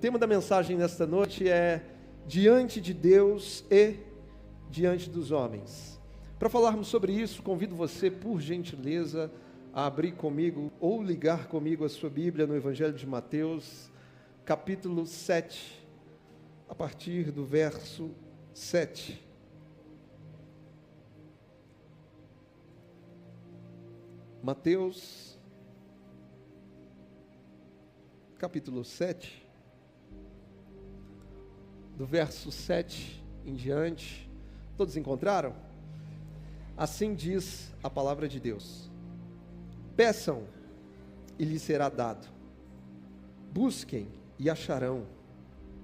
tema da mensagem nesta noite é diante de Deus e diante dos homens. Para falarmos sobre isso, convido você, por gentileza, a abrir comigo ou ligar comigo a sua Bíblia no Evangelho de Mateus, capítulo 7, a partir do verso 7. Mateus, capítulo 7, do verso 7 em diante. Todos encontraram? Assim diz a palavra de Deus: peçam e lhes será dado, busquem e acharão,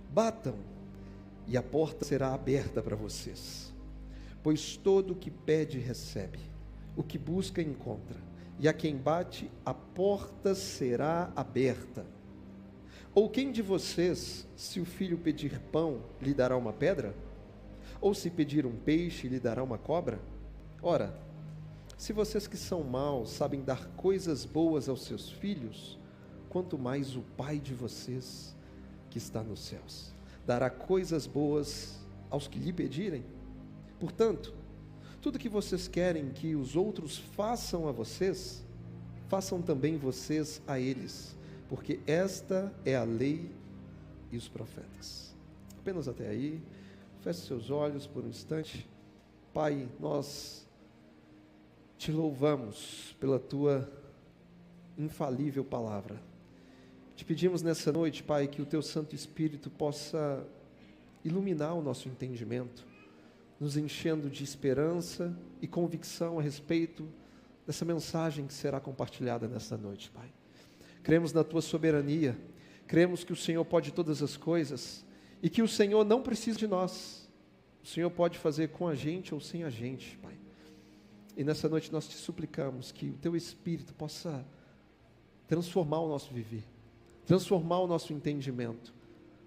batam e a porta será aberta para vocês. Pois todo o que pede recebe, o que busca encontra, e a quem bate a porta será aberta. Ou quem de vocês, se o filho pedir pão, lhe dará uma pedra? Ou se pedir um peixe, lhe dará uma cobra? Ora, se vocês que são maus sabem dar coisas boas aos seus filhos, quanto mais o Pai de vocês, que está nos céus, dará coisas boas aos que lhe pedirem. Portanto, tudo que vocês querem que os outros façam a vocês, façam também vocês a eles, porque esta é a lei e os profetas. Apenas até aí. Feche seus olhos por um instante. Pai, nós te louvamos pela tua infalível palavra. Te pedimos nessa noite, Pai, que o teu Santo Espírito possa iluminar o nosso entendimento, nos enchendo de esperança e convicção a respeito dessa mensagem que será compartilhada nessa noite, Pai. Cremos na tua soberania, cremos que o Senhor pode todas as coisas e que o Senhor não precisa de nós. O Senhor pode fazer com a gente ou sem a gente, Pai. E nessa noite nós te suplicamos que o teu Espírito possa transformar o nosso viver, transformar o nosso entendimento,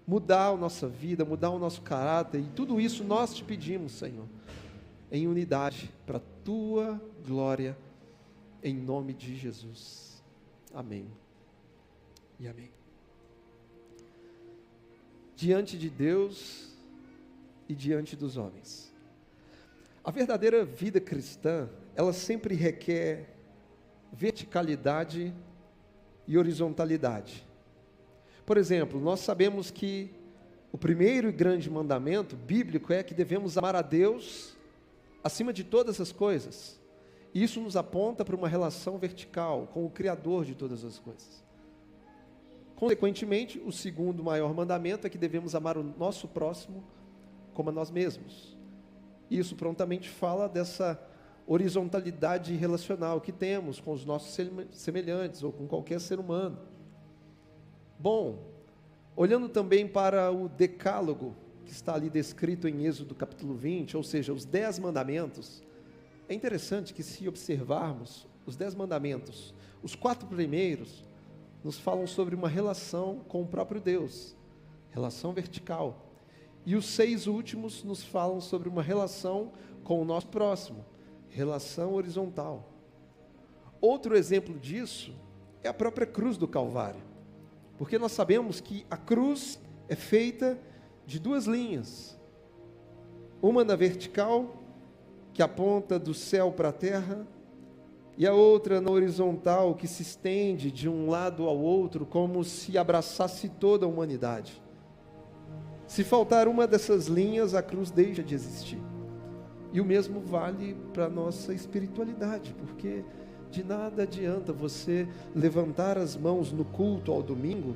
mudar a nossa vida, mudar o nosso caráter, e tudo isso nós te pedimos, Senhor, em unidade, para a tua glória, em nome de Jesus. Amém e amém. Diante de Deus e diante dos homens. A verdadeira vida cristã, ela sempre requer verticalidade e horizontalidade. Por exemplo, nós sabemos que o primeiro e grande mandamento bíblico é que devemos amar a Deus acima de todas as coisas. E isso nos aponta para uma relação vertical com o Criador de todas as coisas. Consequentemente, o segundo maior mandamento é que devemos amar o nosso próximo como a nós mesmos. Isso prontamente fala dessa horizontalidade relacional que temos com os nossos semelhantes ou com qualquer ser humano. Bom, olhando também para o decálogo, que está ali descrito em Êxodo capítulo 20, ou seja, os 10 mandamentos, é interessante que, se observarmos os 10 mandamentos, os 4 primeiros nos falam sobre uma relação com o próprio Deus, relação vertical, e os 6 últimos nos falam sobre uma relação com o nosso próximo, relação horizontal. Outro exemplo disso é a própria cruz do Calvário, porque nós sabemos que a cruz é feita de 2 linhas, uma na vertical, que aponta do céu para a terra, e a outra na horizontal, que se estende de um lado ao outro, como se abraçasse toda a humanidade. Se faltar uma dessas linhas, a cruz deixa de existir. E o mesmo vale para a nossa espiritualidade, porque de nada adianta você levantar as mãos no culto ao domingo,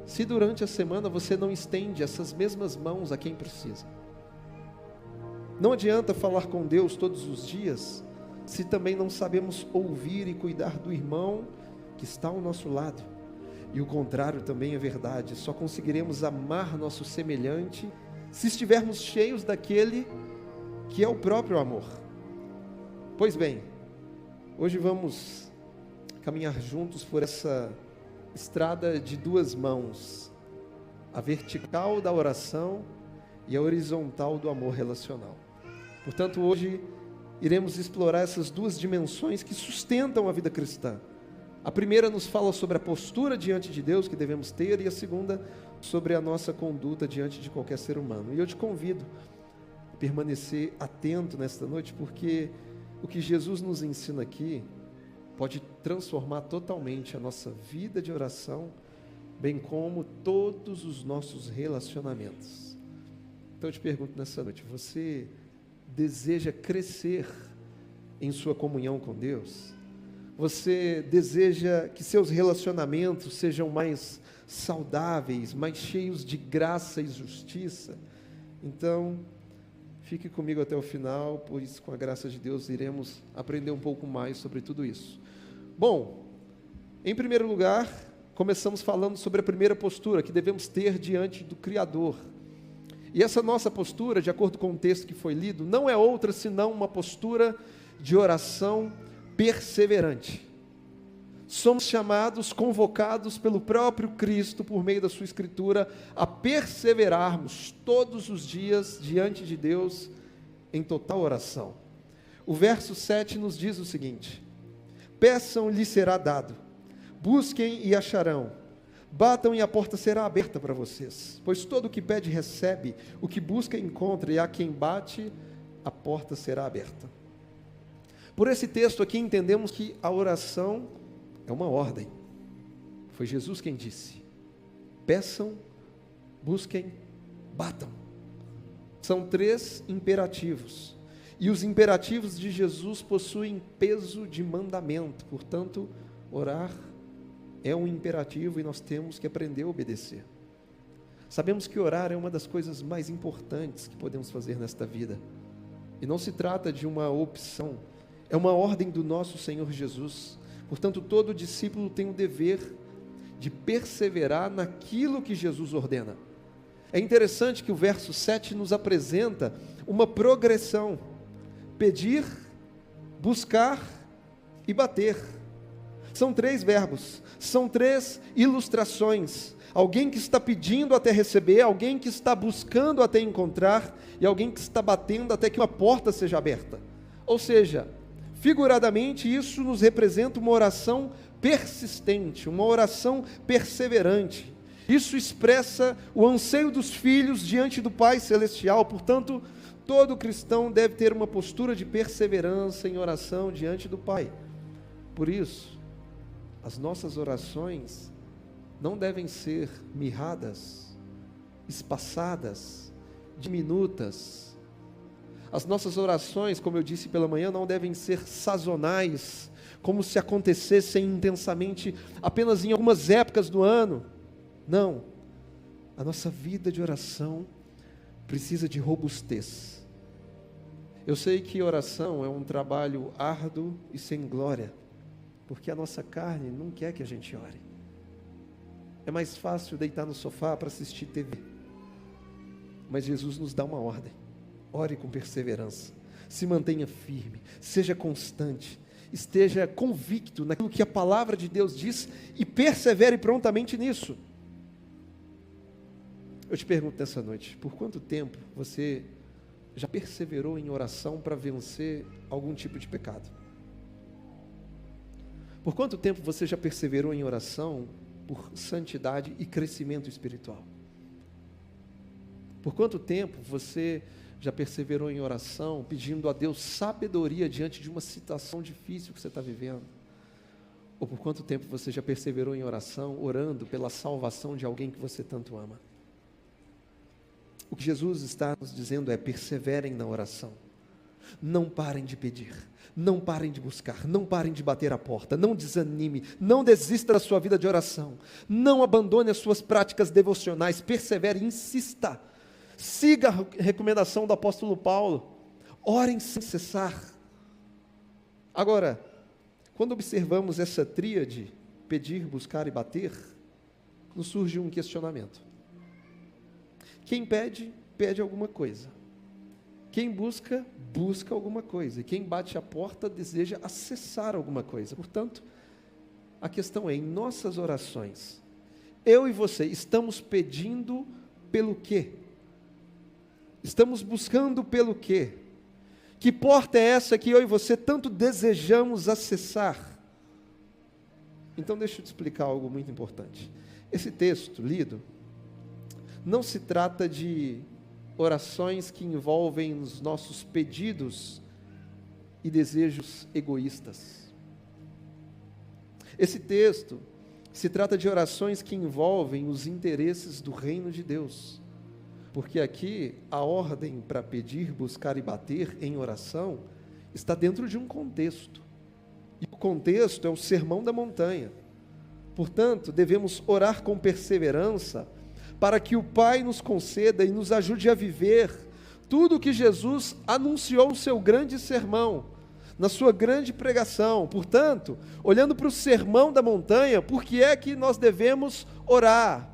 se durante a semana você não estende essas mesmas mãos a quem precisa. Não adianta falar com Deus todos os dias, se também não sabemos ouvir e cuidar do irmão que está ao nosso lado. E o contrário também é verdade, só conseguiremos amar nosso semelhante se estivermos cheios daquele que é o próprio amor. Pois bem, hoje vamos caminhar juntos por essa estrada de 2 mãos, a vertical da oração e a horizontal do amor relacional. Portanto, hoje iremos explorar essas 2 dimensões que sustentam a vida cristã: A primeira nos fala sobre a postura diante de Deus que devemos ter, e a segunda sobre a nossa conduta diante de qualquer ser humano. E eu te convido a permanecer atento nesta noite, porque o que Jesus nos ensina aqui pode transformar totalmente a nossa vida de oração, bem como todos os nossos relacionamentos. Então eu te pergunto nessa noite, você deseja crescer em sua comunhão com Deus? Você deseja que seus relacionamentos sejam mais saudáveis, mais cheios de graça e justiça? Então, fique comigo até o final, pois com a graça de Deus iremos aprender um pouco mais sobre tudo isso. Bom, em primeiro lugar, começamos falando sobre a primeira postura que devemos ter diante do Criador. E essa nossa postura, de acordo com o texto que foi lido, não é outra senão uma postura de oração perseverante. Somos chamados, convocados pelo próprio Cristo, por meio da sua Escritura, a perseverarmos todos os dias diante de Deus em total oração. O verso 7 nos diz o seguinte: peçam, lhe será dado, busquem e acharão, batam e a porta será aberta para vocês, pois todo o que pede recebe, o que busca encontra, e a quem bate, a porta será aberta. Por esse texto aqui entendemos que a oração é uma ordem. Foi Jesus quem disse: peçam, busquem, batam. São 3 imperativos. E os imperativos de Jesus possuem peso de mandamento. Portanto, orar é um imperativo e nós temos que aprender a obedecer. Sabemos que orar é uma das coisas mais importantes que podemos fazer nesta vida. E não se trata de uma opção, é uma ordem do nosso Senhor Jesus. Portanto, todo discípulo tem o dever de perseverar naquilo que Jesus ordena. É interessante que o verso 7 nos apresenta uma progressão: pedir, buscar e bater. São 3 verbos, são 3 ilustrações. Alguém que está pedindo até receber, alguém que está buscando até encontrar, e alguém que está batendo até que uma porta seja aberta. Ou seja, figuradamente, isso nos representa uma oração persistente, uma oração perseverante. Isso expressa o anseio dos filhos diante do Pai Celestial. Portanto, todo cristão deve ter uma postura de perseverança em oração diante do Pai. Por isso, as nossas orações não devem ser mirradas, espaçadas, diminutas. As nossas orações, como eu disse pela manhã, não devem ser sazonais, como se acontecessem intensamente apenas em algumas épocas do ano. Não, a nossa vida de oração precisa de robustez. Eu sei que oração é um trabalho árduo e sem glória, porque a nossa carne não quer que a gente ore. É mais fácil deitar no sofá para assistir TV. Mas Jesus nos dá uma ordem: ore com perseverança, se mantenha firme, seja constante, esteja convicto naquilo que a palavra de Deus diz e persevere prontamente nisso. Eu te pergunto nessa noite, por quanto tempo você já perseverou em oração para vencer algum tipo de pecado? Por quanto tempo você já perseverou em oração por santidade e crescimento espiritual? Por quanto tempo você já perseverou em oração, pedindo a Deus sabedoria diante de uma situação difícil que você está vivendo? Ou por quanto tempo você já perseverou em oração, orando pela salvação de alguém que você tanto ama? O que Jesus está nos dizendo é: perseverem na oração. Não parem de pedir, não parem de buscar, não parem de bater a porta, não desanime, não desista da sua vida de oração, não abandone as suas práticas devocionais, persevere, insista. Siga a recomendação do apóstolo Paulo: orem sem cessar. Agora, quando observamos essa tríade, pedir, buscar e bater, nos surge um questionamento. Quem pede, pede alguma coisa. Quem busca, busca alguma coisa. E quem bate a porta, deseja acessar alguma coisa. Portanto, a questão é: em nossas orações, eu e você estamos pedindo pelo quê? Estamos buscando pelo quê? Que porta é essa que eu e você tanto desejamos acessar? Então deixa eu te explicar algo muito importante. Esse texto lido não se trata de orações que envolvem os nossos pedidos e desejos egoístas. Esse texto se trata de orações que envolvem os interesses do reino de Deus. Porque aqui a ordem para pedir, buscar e bater em oração está dentro de um contexto. E o contexto é o Sermão da Montanha. Portanto, devemos orar com perseverança para que o Pai nos conceda e nos ajude a viver tudo o que Jesus anunciou no seu grande sermão, na sua grande pregação. Portanto, olhando para o Sermão da Montanha, por que é que nós devemos orar?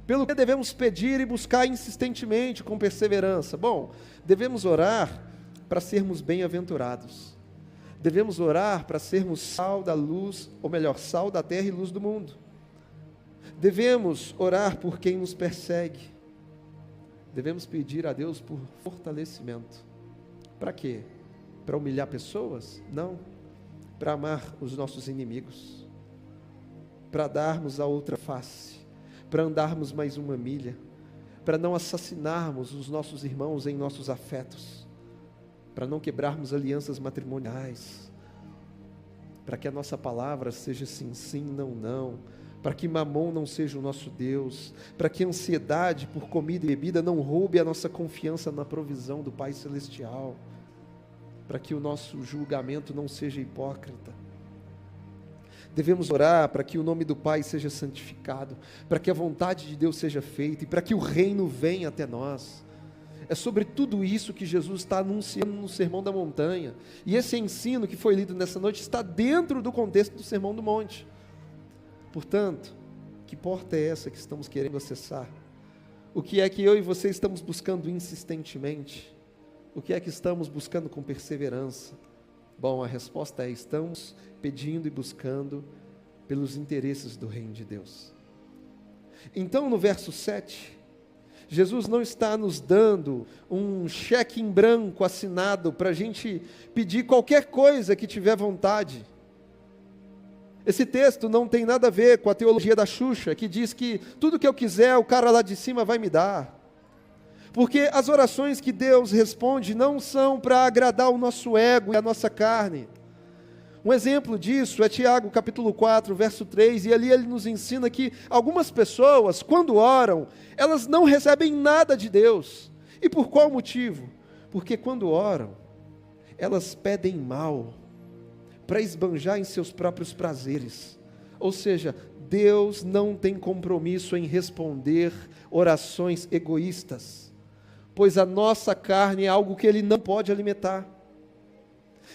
Pelo que devemos pedir e buscar insistentemente, com perseverança? Bom, devemos orar para sermos bem-aventurados. Devemos orar para sermos sal da luz, ou melhor, sal da terra e luz do mundo. Devemos orar por quem nos persegue. Devemos pedir a Deus por fortalecimento. Para quê? Para humilhar pessoas? Não. Para amar os nossos inimigos. Para darmos a outra face. Para andarmos mais uma milha. Para não assassinarmos os nossos irmãos em nossos afetos. Para não quebrarmos alianças matrimoniais, para que a nossa palavra seja sim, sim, não, não, para que mamon não seja o nosso Deus, para que a ansiedade por comida e bebida não roube a nossa confiança na provisão do Pai Celestial, para que o nosso julgamento não seja hipócrita. Devemos orar para que o nome do Pai seja santificado, para que a vontade de Deus seja feita e para que o reino venha até nós. É sobre tudo isso que Jesus está anunciando no Sermão da Montanha. E esse ensino que foi lido nessa noite está dentro do contexto do Sermão do Monte. Portanto, que porta é essa que estamos querendo acessar? O que é que eu e você estamos buscando insistentemente? O que é que estamos buscando com perseverança? Bom, a resposta é: estamos pedindo e buscando pelos interesses do reino de Deus. Então, no verso 7... Jesus não está nos dando um cheque em branco assinado para a gente pedir qualquer coisa que tiver vontade. Esse texto não tem nada a ver com a teologia da Xuxa, que diz que tudo que eu quiser, o cara lá de cima vai me dar. Porque as orações que Deus responde não são para agradar o nosso ego e a nossa carne. Um exemplo disso é Tiago capítulo 4, verso 3, e ali ele nos ensina que algumas pessoas, quando oram, elas não recebem nada de Deus. E por qual motivo? Porque quando oram, elas pedem mal, para esbanjar em seus próprios prazeres. Ou seja, Deus não tem compromisso em responder orações egoístas, pois a nossa carne é algo que Ele não pode alimentar.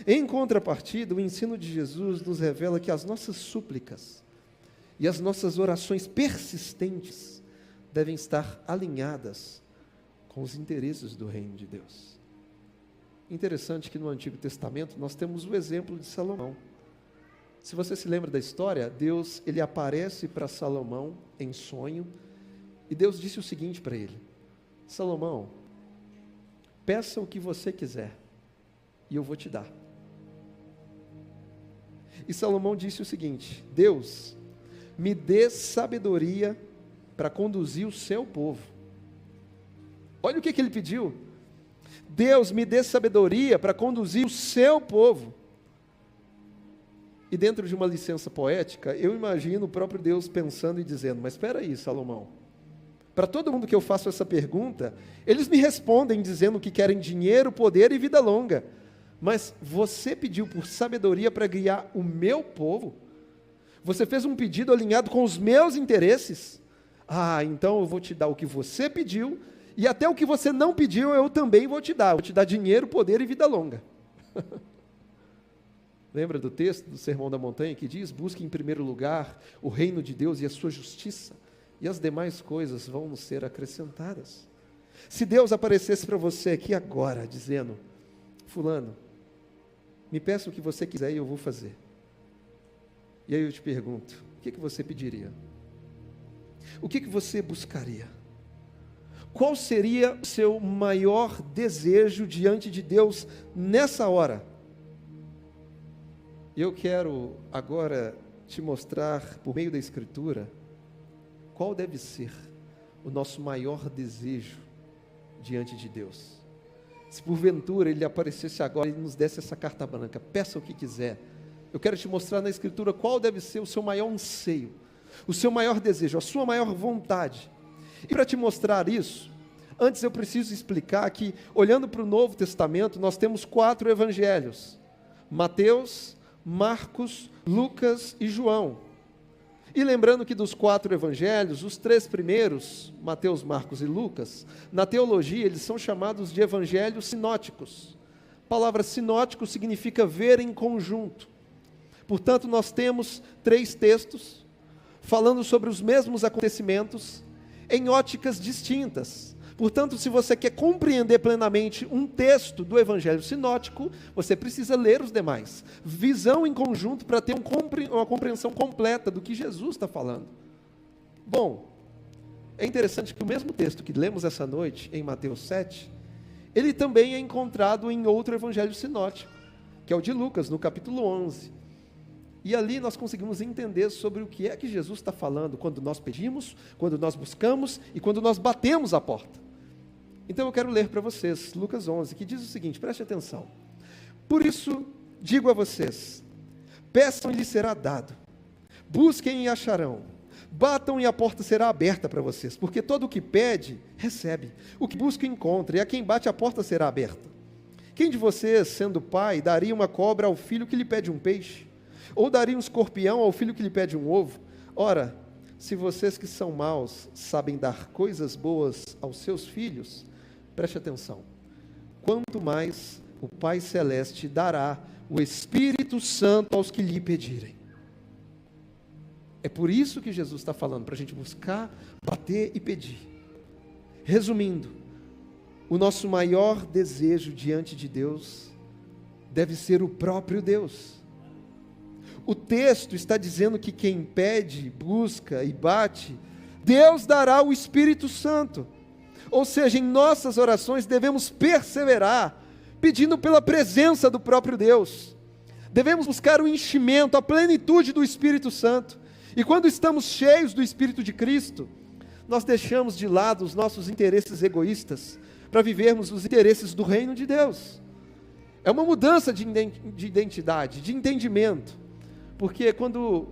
Em contrapartida, o ensino de Jesus nos revela que as nossas súplicas e as nossas orações persistentes devem estar alinhadas com os interesses do reino de Deus. Interessante que no Antigo Testamento nós temos o exemplo de Salomão. Se você se lembra da história, Deus ele aparece para Salomão em sonho e Deus disse o seguinte para ele: Salomão, peça o que você quiser e eu vou te dar. E Salomão disse o seguinte: Deus, me dê sabedoria para conduzir o seu povo. Olha o que ele pediu. Deus, me dê sabedoria para conduzir o seu povo. E dentro de uma licença poética, eu imagino o próprio Deus pensando e dizendo: mas espera aí, Salomão, para todo mundo que eu faço essa pergunta, eles me respondem dizendo que querem dinheiro, poder e vida longa. Mas você pediu por sabedoria para guiar o meu povo? Você fez um pedido alinhado com os meus interesses? Ah, então eu vou te dar o que você pediu, e até o que você não pediu eu também vou te dar. Vou te dar dinheiro, poder e vida longa. Lembra do texto do Sermão da Montanha que diz: busque em primeiro lugar o reino de Deus e a sua justiça, e as demais coisas vão nos ser acrescentadas. Se Deus aparecesse para você aqui agora, dizendo: fulano, me peça o que você quiser e eu vou fazer. E aí eu te pergunto, o que você pediria? O que você buscaria? Qual seria o seu maior desejo diante de Deus nessa hora? Eu quero agora te mostrar, por meio da Escritura, qual deve ser o nosso maior desejo diante de Deus. Se porventura Ele aparecesse agora e nos desse essa carta branca, peça o que quiser. Eu quero te mostrar na Escritura qual deve ser o seu maior anseio, o seu maior desejo, a sua maior vontade. E para te mostrar isso, antes eu preciso explicar que, olhando para o Novo Testamento, nós temos 4 evangelhos: Mateus, Marcos, Lucas e João. E lembrando que dos 4 evangelhos, os 3 primeiros, Mateus, Marcos e Lucas, na teologia eles são chamados de evangelhos sinóticos. A palavra sinótico significa ver em conjunto. Portanto, nós temos 3 textos falando sobre os mesmos acontecimentos em óticas distintas. Portanto, se você quer compreender plenamente um texto do evangelho sinótico, você precisa ler os demais. Visão em conjunto para ter uma compreensão completa do que Jesus está falando. Bom, é interessante que o mesmo texto que lemos essa noite, em Mateus 7, ele também é encontrado em outro evangelho sinótico, que é o de Lucas, no capítulo 11. E ali nós conseguimos entender sobre o que é que Jesus está falando quando nós pedimos, quando nós buscamos e quando nós batemos a porta. Então eu quero ler para vocês Lucas 11, que diz o seguinte, preste atenção. Por isso digo a vocês, peçam e lhes será dado, busquem e acharão, batam e a porta será aberta para vocês, porque todo o que pede, recebe, o que busca encontra, e a quem bate a porta será aberta. Quem de vocês, sendo pai, daria uma cobra ao filho que lhe pede um peixe? Ou daria um escorpião ao filho que lhe pede um ovo? Ora, se vocês que são maus sabem dar coisas boas aos seus filhos, preste atenção, quanto mais o Pai Celeste dará o Espírito Santo aos que lhe pedirem. É por isso que Jesus está falando, para a gente buscar, bater e pedir. Resumindo, o nosso maior desejo diante de Deus deve ser o próprio Deus. O texto está dizendo que quem pede, busca e bate, Deus dará o Espírito Santo. Ou seja, em nossas orações devemos perseverar, pedindo pela presença do próprio Deus. Devemos buscar o enchimento, a plenitude do Espírito Santo. E quando estamos cheios do Espírito de Cristo, nós deixamos de lado os nossos interesses egoístas, para vivermos os interesses do reino de Deus. É uma mudança de identidade, de entendimento. Porque quando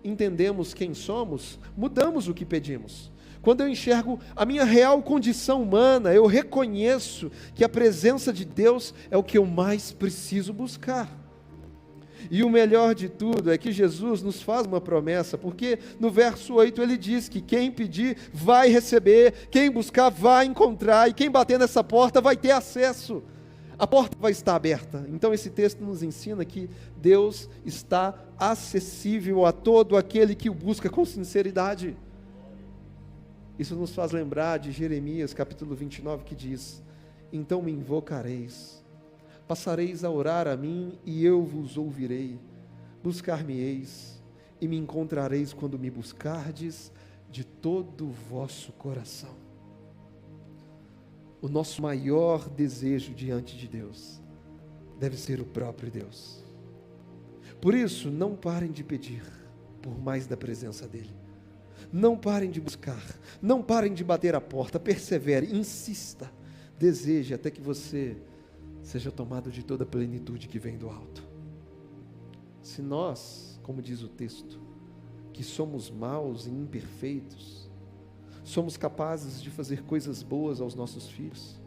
entendemos quem somos, mudamos o que pedimos. Quando eu enxergo a minha real condição humana, eu reconheço que a presença de Deus é o que eu mais preciso buscar. E o melhor de tudo é que Jesus nos faz uma promessa, porque no verso 8 ele diz que quem pedir vai receber, quem buscar vai encontrar, e quem bater nessa porta vai ter acesso. A porta vai estar aberta. Então esse texto nos ensina que Deus está acessível a todo aquele que o busca com sinceridade. Isso nos faz lembrar de Jeremias capítulo 29, que diz: então me invocareis, passareis a orar a mim e eu vos ouvirei, buscar-me-eis e me encontrareis quando me buscardes de todo o vosso coração. O nosso maior desejo diante de Deus deve ser o próprio Deus. Por isso, não parem de pedir por mais da presença dEle. Não parem de buscar, não parem de bater a porta, persevere, insista, deseje até que você seja tomado de toda a plenitude que vem do alto. Se nós, como diz o texto, que somos maus e imperfeitos, somos capazes de fazer coisas boas aos nossos filhos,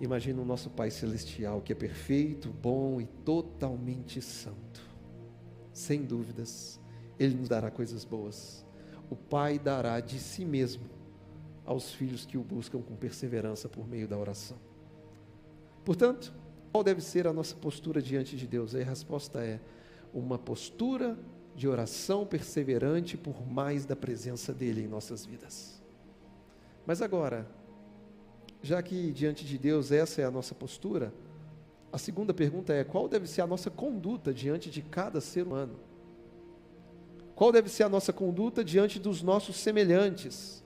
imagina o nosso Pai Celestial, que é perfeito, bom e totalmente santo. Sem dúvidas, Ele nos dará coisas boas. O Pai dará de si mesmo aos filhos que o buscam com perseverança por meio da oração. Portanto, qual deve ser a nossa postura diante de Deus? A resposta é uma postura de oração perseverante por mais da presença dEle em nossas vidas. Mas agora, já que diante de Deus essa é a nossa postura, a segunda pergunta é: qual deve ser a nossa conduta diante de cada ser humano? Qual deve ser a nossa conduta diante dos nossos semelhantes?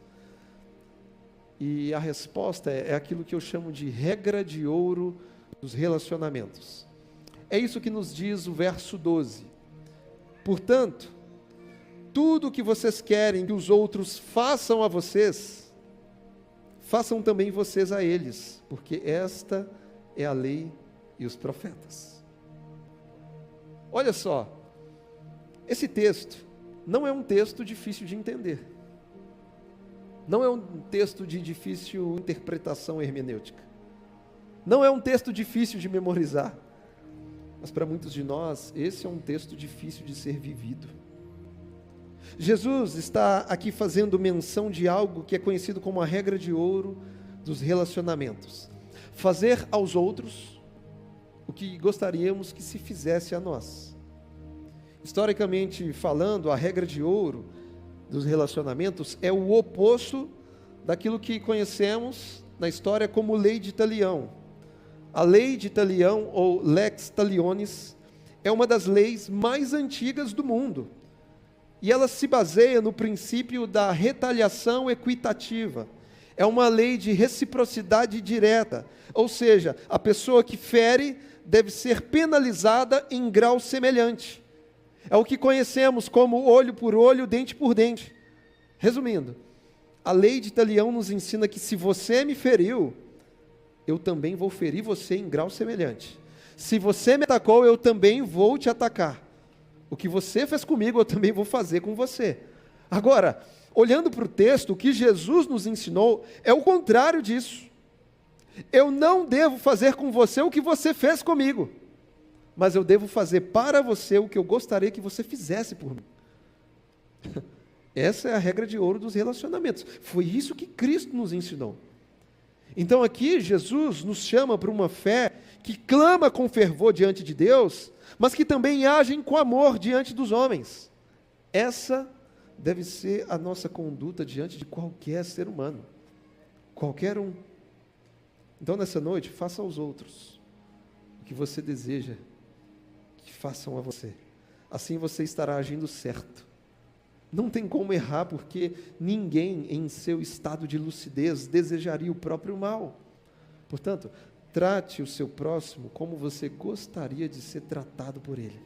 E a resposta é aquilo que eu chamo de regra de ouro dos relacionamentos. É isso que nos diz o verso 12. Portanto, tudo o que vocês querem que os outros façam a vocês, façam também vocês a eles, porque esta é a lei e os profetas. Olha só, esse texto não é um texto difícil de entender. Não é um texto de difícil interpretação hermenêutica. Não é um texto difícil de memorizar. Mas para muitos de nós, esse é um texto difícil de ser vivido. Jesus está aqui fazendo menção de algo que é conhecido como a regra de ouro dos relacionamentos. Fazer aos outros o que gostaríamos que se fizesse a nós. Historicamente falando, a regra de ouro dos relacionamentos é o oposto daquilo que conhecemos na história como lei de Talião. A lei de Talião, ou Lex Talionis, é uma das leis mais antigas do mundo. E ela se baseia no princípio da retaliação equitativa. É uma lei de reciprocidade direta, ou seja, a pessoa que fere deve ser penalizada em grau semelhante. É o que conhecemos como olho por olho, dente por dente. Resumindo, a lei de Talião nos ensina que se você me feriu, eu também vou ferir você em grau semelhante. Se você me atacou, eu também vou te atacar. O que você fez comigo, eu também vou fazer com você. Agora, olhando para o texto, o que Jesus nos ensinou é o contrário disso. Eu não devo fazer com você o que você fez comigo, mas eu devo fazer para você o que eu gostaria que você fizesse por mim. Essa é a regra de ouro dos relacionamentos. Foi isso que Cristo nos ensinou. Então aqui Jesus nos chama para uma fé que clama com fervor diante de Deus, mas que também agem com amor diante dos homens. Essa deve ser a nossa conduta diante de qualquer ser humano. Qualquer um. Então nessa noite, faça aos outros o que você deseja que façam a você. Assim você estará agindo certo. Não tem como errar, porque ninguém em seu estado de lucidez desejaria o próprio mal. Portanto, trate o seu próximo como você gostaria de ser tratado por ele.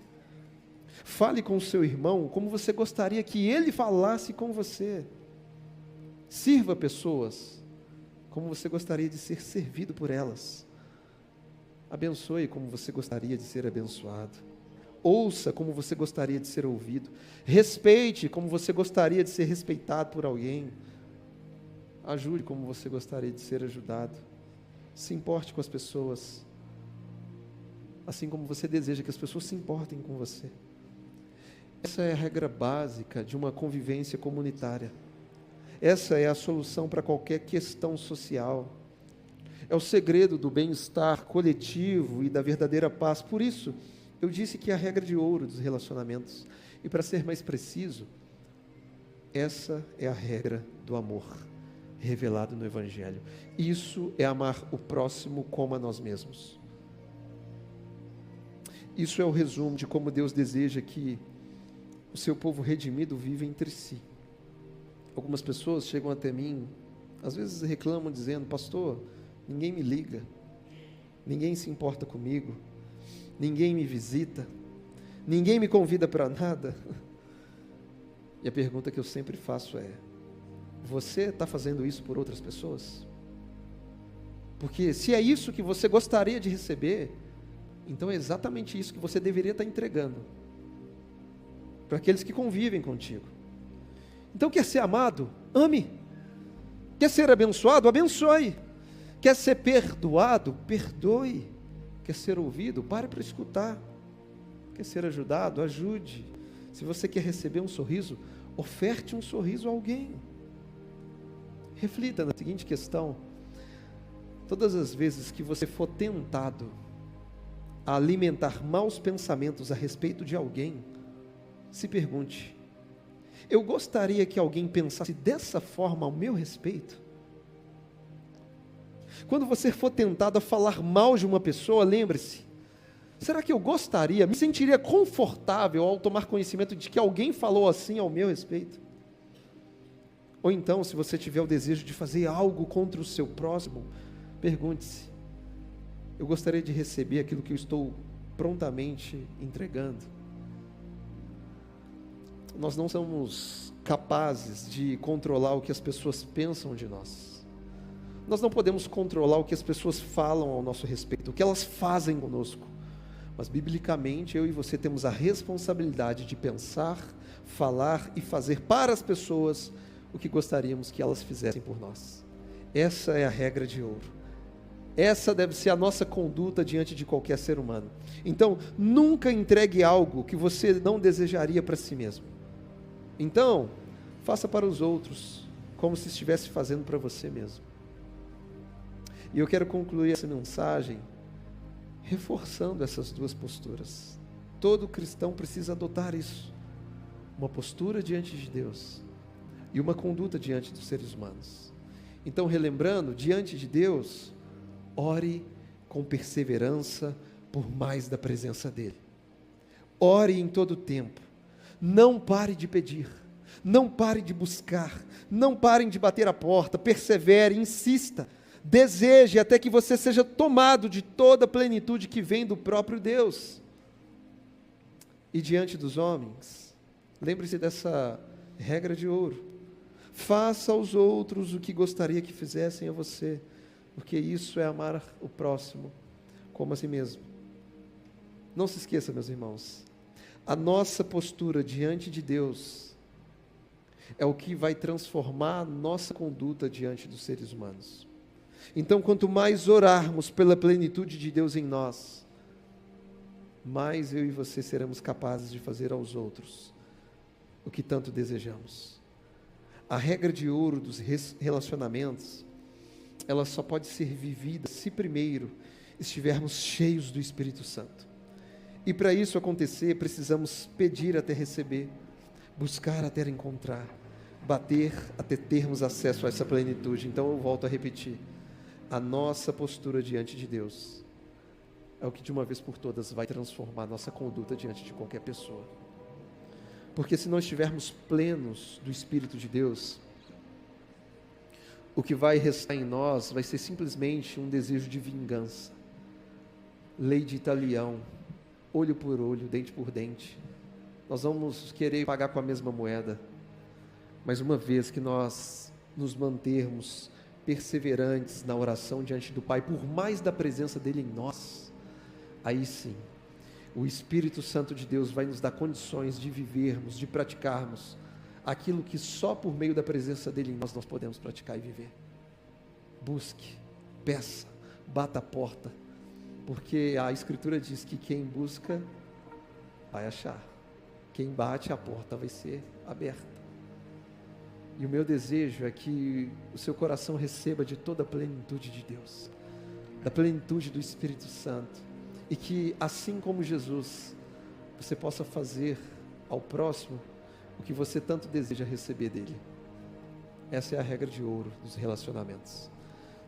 Fale com o seu irmão como você gostaria que ele falasse com você. Sirva pessoas como você gostaria de ser servido por elas. Abençoe como você gostaria de ser abençoado. Ouça como você gostaria de ser ouvido. Respeite como você gostaria de ser respeitado por alguém. Ajude como você gostaria de ser ajudado. Se importe com as pessoas, assim como você deseja que as pessoas se importem com você. Essa é a regra básica de uma convivência comunitária. Essa é a solução para qualquer questão social. É o segredo do bem-estar coletivo e da verdadeira paz. Por isso, eu disse que é a regra de ouro dos relacionamentos. E para ser mais preciso, essa é a regra do amor revelado no Evangelho. Isso é amar o próximo como a nós mesmos. Isso é o resumo de como Deus deseja que o seu povo redimido viva entre si. Algumas pessoas chegam até mim, às vezes reclamam dizendo: pastor, ninguém me liga, ninguém se importa comigo, ninguém me visita, ninguém me convida para nada. E a pergunta que eu sempre faço é: você está fazendo isso por outras pessoas? Porque se é isso que você gostaria de receber, então é exatamente isso que você deveria estar entregando para aqueles que convivem contigo. Então, quer ser amado? Ame. Quer ser abençoado? Abençoe. Quer ser perdoado? Perdoe. Quer ser ouvido? Pare para escutar. Quer ser ajudado? Ajude. Se você quer receber um sorriso, oferte um sorriso a alguém. Reflita na seguinte questão: todas as vezes que você for tentado a alimentar maus pensamentos a respeito de alguém, se pergunte: eu gostaria que alguém pensasse dessa forma ao meu respeito? Quando você for tentado a falar mal de uma pessoa, lembre-se: será que eu gostaria, me sentiria confortável ao tomar conhecimento de que alguém falou assim ao meu respeito? Ou então, se você tiver o desejo de fazer algo contra o seu próximo, pergunte-se: eu gostaria de receber aquilo que eu estou prontamente entregando? nós não somos capazes de controlar o que as pessoas pensam de nós. Nós não podemos controlar o que as pessoas falam ao nosso respeito, o que elas fazem conosco. Mas, biblicamente, eu e você temos a responsabilidade de pensar, falar e fazer para as pessoas o que gostaríamos que elas fizessem por nós. Essa é a regra de ouro. Essa deve ser a nossa conduta diante de qualquer ser humano. Então, nunca entregue algo que você não desejaria para si mesmo. Então, faça para os outros como se estivesse fazendo para você mesmo. E eu quero concluir essa mensagem reforçando essas duas posturas. Todo cristão precisa adotar isso. Uma postura diante de Deus e uma conduta diante dos seres humanos. Então, relembrando, diante de Deus, ore com perseverança por mais da presença dEle. Ore em todo o tempo. Não pare de pedir. Não pare de buscar. Não parem de bater a porta. Persevere, insista. Deseje até que você seja tomado de toda a plenitude que vem do próprio Deus. E diante dos homens, lembre-se dessa regra de ouro. Faça aos outros o que gostaria que fizessem a você, porque isso é amar o próximo como a si mesmo. Não se esqueça, meus irmãos, a nossa postura diante de Deus é o que vai transformar a nossa conduta diante dos seres humanos. Então, quanto mais orarmos pela plenitude de Deus em nós, mais eu e você seremos capazes de fazer aos outros o que tanto desejamos. A regra de ouro dos relacionamentos, ela só pode ser vivida se primeiro estivermos cheios do Espírito Santo. E para isso acontecer, precisamos pedir até receber, buscar até encontrar, bater até termos acesso a essa plenitude. Então eu volto a repetir, a nossa postura diante de Deus é o que de uma vez por todas vai transformar a nossa conduta diante de qualquer pessoa. Porque se nós estivermos plenos do Espírito de Deus, o que vai restar em nós vai ser simplesmente um desejo de vingança, lei de Italião, olho por olho, dente por dente. Nós vamos querer pagar com a mesma moeda, mas uma vez que nós nos mantermos perseverantes na oração diante do Pai, por mais da presença dEle em nós, aí sim, o Espírito Santo de Deus vai nos dar condições de vivermos, de praticarmos aquilo que só por meio da presença dEle em nós podemos praticar e viver. Busque, peça, bata a porta, porque a Escritura diz que quem busca vai achar, quem bate a porta vai ser aberta. E o meu desejo é que o seu coração receba de toda a plenitude de Deus, da plenitude do Espírito Santo, e que assim como Jesus, você possa fazer ao próximo o que você tanto deseja receber dele. Essa é a regra de ouro dos relacionamentos.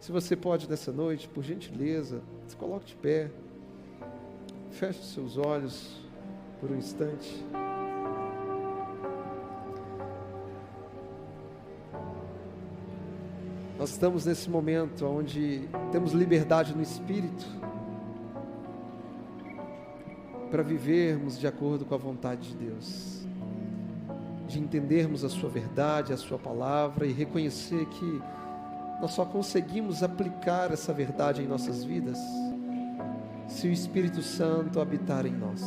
Se você pode nessa noite, por gentileza, se coloque de pé, feche os seus olhos por um instante. Nós estamos nesse momento onde temos liberdade no Espírito para vivermos de acordo com a vontade de Deus, de entendermos a sua verdade, a sua palavra e reconhecer que nós só conseguimos aplicar essa verdade em nossas vidas se o Espírito Santo habitar em nós.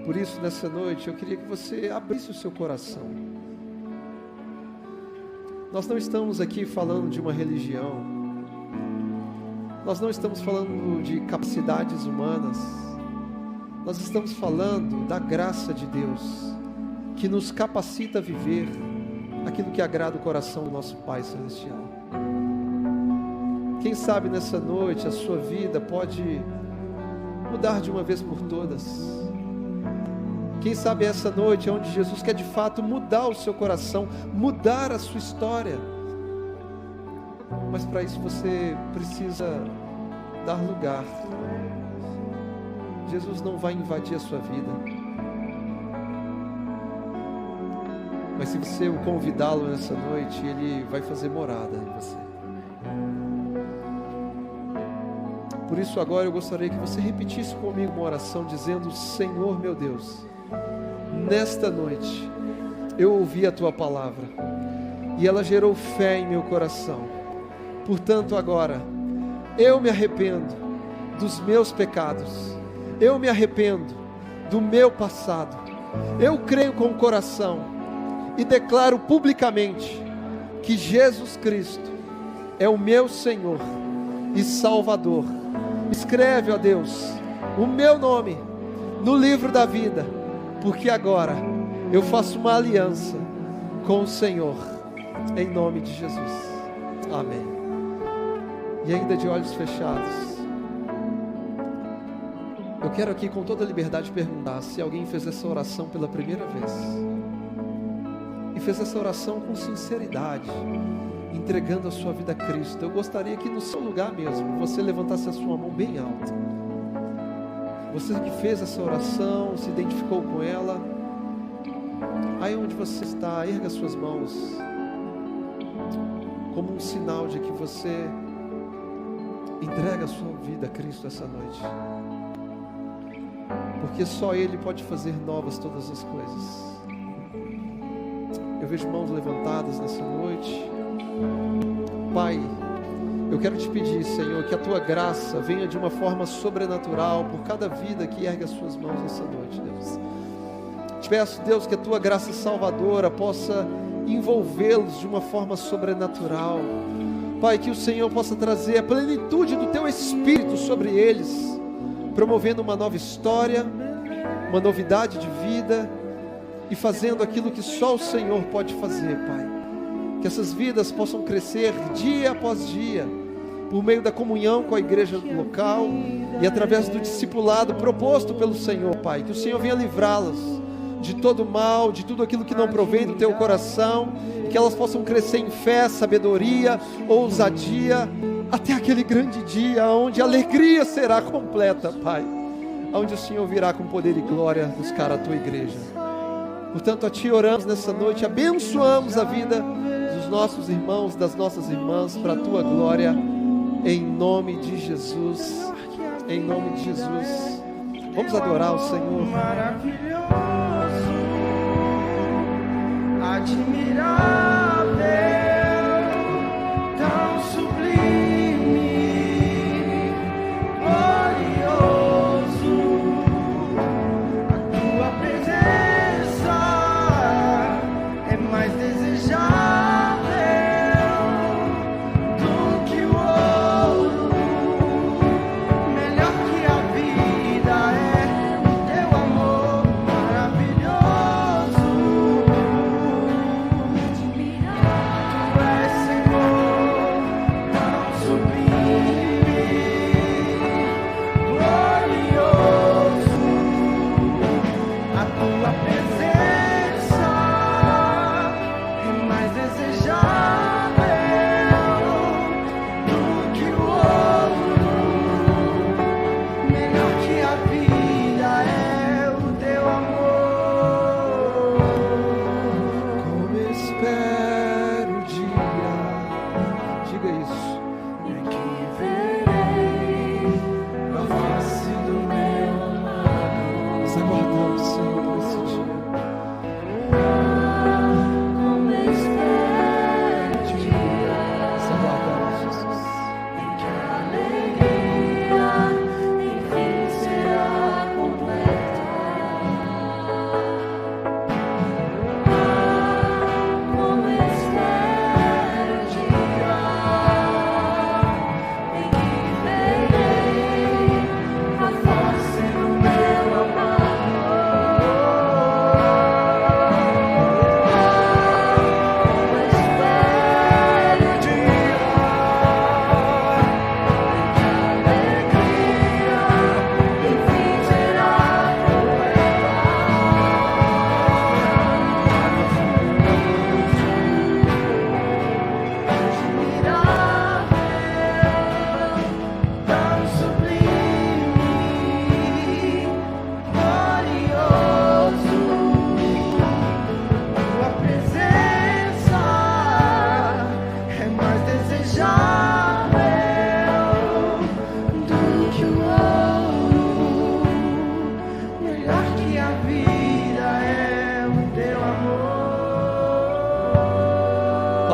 Por isso, nessa noite, eu queria que você abrisse o seu coração. Nós não estamos aqui falando de uma religião, nós não estamos falando de capacidades humanas, nós estamos falando da graça de Deus, que nos capacita a viver aquilo que agrada o coração do nosso Pai Celestial. Quem sabe nessa noite a sua vida pode mudar de uma vez por todas. Quem sabe essa noite é onde Jesus quer de fato mudar o seu coração, mudar a sua história. Mas para isso você precisa dar lugar. Jesus não vai invadir a sua vida, mas se você o convidá-lo nessa noite, Ele vai fazer morada em você. Por Por isso agora eu gostaria que você repetisse comigo uma oração dizendo: Senhor meu Deus, nesta noite eu ouvi a tua palavra e ela gerou fé em meu coração. Portanto agora eu me arrependo dos meus pecados, eu me arrependo do meu passado, eu creio com o coração e declaro publicamente que Jesus Cristo é o meu Senhor e Salvador. Escreve, ó Deus, o meu nome no livro da vida, porque agora eu faço uma aliança com o Senhor, em nome de Jesus, amém. E ainda de olhos fechados, eu quero aqui com toda a liberdade perguntar se alguém fez essa oração pela primeira vez, e fez essa oração com sinceridade, entregando a sua vida a Cristo. Eu gostaria que no seu lugar mesmo, você levantasse a sua mão bem alta. Você que fez essa oração, se identificou com ela, aí onde você está, erga suas mãos, como um sinal de que você entrega a sua vida a Cristo essa noite, porque só Ele pode fazer novas todas as coisas. Eu vejo mãos levantadas nessa noite. Pai, eu quero te pedir, Senhor, que a tua graça venha de uma forma sobrenatural por cada vida que ergue as suas mãos nessa noite, Deus. Te peço, Deus, que a tua graça salvadora possa envolvê-los de uma forma sobrenatural. Pai, que o Senhor possa trazer a plenitude do teu Espírito sobre eles, promovendo uma nova história, uma novidade de vida e fazendo aquilo que só o Senhor pode fazer, Pai. Que essas vidas possam crescer dia após dia, por meio da comunhão com a igreja local e através do discipulado proposto pelo Senhor, Pai. Que o Senhor venha livrá-las de todo mal, de tudo aquilo que não provém do teu coração, e que elas possam crescer em fé, sabedoria, ousadia, até aquele grande dia onde a alegria será completa, Pai, onde o Senhor virá com poder e glória buscar a tua igreja. Portanto, a ti oramos nessa noite, abençoamos a vida dos nossos irmãos, das nossas irmãs, para a tua glória, em nome de Jesus, em nome de Jesus. Vamos adorar o Senhor. Maravilhoso, admirável, tão sublime, glorioso, a tua presença é mais desejável do que o ouro, melhor que a vida é o teu amor maravilhoso. Tu és Senhor, tão sublime, glorioso, a tua presença é mais desejável do que o ouro, melhor que a vida é o teu amor. Como espero o dia, diga isso, É que verei a face do meu amado. nós aguardamos, Senhor, por esse dia. Como espero o dia Nós aguardamos, Jesus. em que a alegria enfim será completa. Como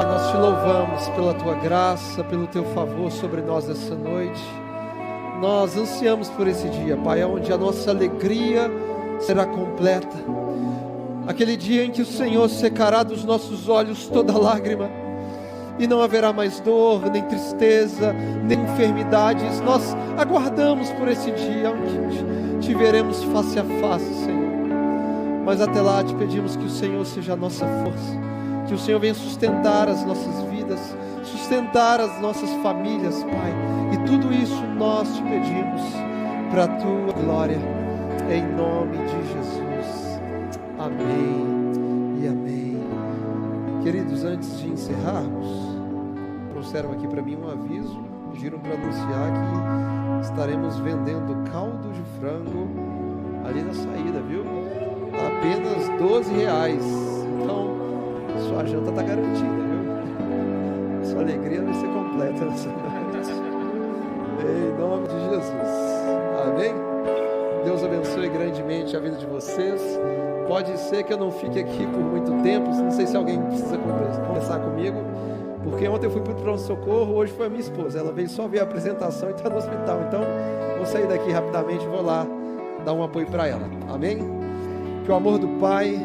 Pai, nós te louvamos pela tua graça, pelo teu favor sobre nós essa noite. Nós ansiamos por esse dia, Pai, onde a nossa alegria será completa. Aquele dia em que o Senhor secará dos nossos olhos toda lágrima, e não haverá mais dor, nem tristeza, nem enfermidades. Nós aguardamos por esse dia onde te veremos face a face, Senhor. Mas até lá te pedimos que o Senhor seja a nossa força, que o Senhor venha sustentar as nossas vidas, sustentar as nossas famílias, Pai. E tudo isso nós te pedimos para a tua glória, em nome de Jesus. Amém e amém. Queridos, antes de encerrarmos, trouxeram aqui para mim um aviso, pediram para anunciar que estaremos vendendo caldo de frango ali na saída, viu? Apenas R$12. Então, sua janta está garantida, viu? Sua alegria vai ser completa nessa noite. Em nome de Jesus. Amém? Deus abençoe grandemente a vida de vocês. Pode ser que eu não fique aqui por muito tempo. Não sei se alguém precisa conversar comigo, porque ontem eu fui para o pronto-socorro, hoje foi a minha esposa. Ela veio só ver a apresentação e está no hospital. Então, vou sair daqui rapidamente e vou lá dar um apoio para ela. Amém? Que o amor do Pai,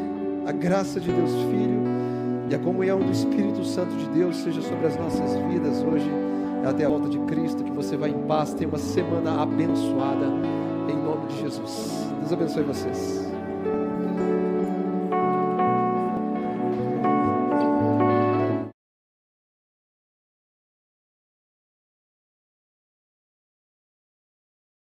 a graça de Deus Filho e a comunhão do Espírito Santo de Deus seja sobre as nossas vidas hoje e até a volta de Cristo. Que você vá em paz, tenha uma semana abençoada, em nome de Jesus. Deus abençoe vocês.